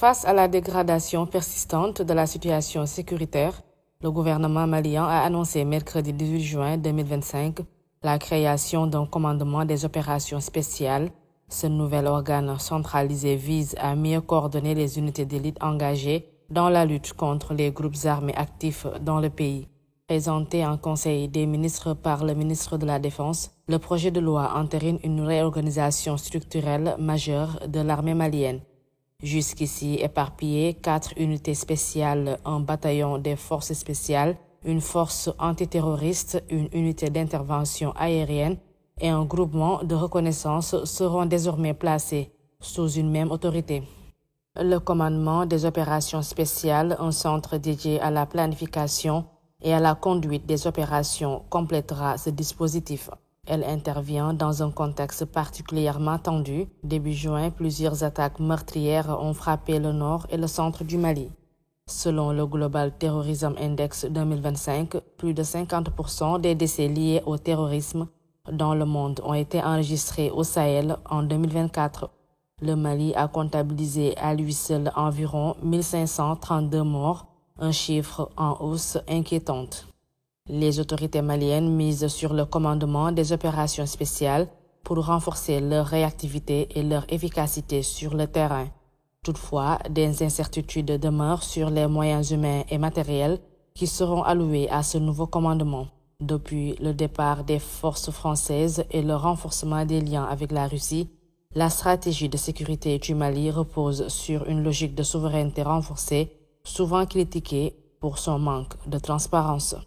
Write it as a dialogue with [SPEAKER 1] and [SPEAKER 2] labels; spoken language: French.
[SPEAKER 1] Face à la dégradation persistante de la situation sécuritaire, le gouvernement malien a annoncé mercredi 18 juin 2025 la création d'un commandement des opérations spéciales. Ce nouvel organe centralisé vise à mieux coordonner les unités d'élite engagées dans la lutte contre les groupes armés actifs dans le pays. Présenté en Conseil des ministres par le ministre de la Défense, le projet de loi entérine une réorganisation structurelle majeure de l'armée malienne. Jusqu'ici éparpillées, 4 unités spéciales, un bataillon des forces spéciales, une force antiterroriste, une unité d'intervention aérienne et un groupement de reconnaissance seront désormais placés sous une même autorité. Le commandement des opérations spéciales, un centre dédié à la planification et à la conduite des opérations, complétera ce dispositif. Elle intervient dans un contexte particulièrement tendu. Début juin, plusieurs attaques meurtrières ont frappé le nord et le centre du Mali. Selon le Global Terrorism Index 2025, plus de 50% des décès liés au terrorisme dans le monde ont été enregistrés au Sahel en 2024. Le Mali a comptabilisé à lui seul environ 1532 morts, un chiffre en hausse inquiétante. Les autorités maliennes misent sur le commandement des opérations spéciales pour renforcer leur réactivité et leur efficacité sur le terrain. Toutefois, des incertitudes demeurent sur les moyens humains et matériels qui seront alloués à ce nouveau commandement. Depuis le départ des forces françaises et le renforcement des liens avec la Russie, la stratégie de sécurité du Mali repose sur une logique de souveraineté renforcée, souvent critiquée pour son manque de transparence.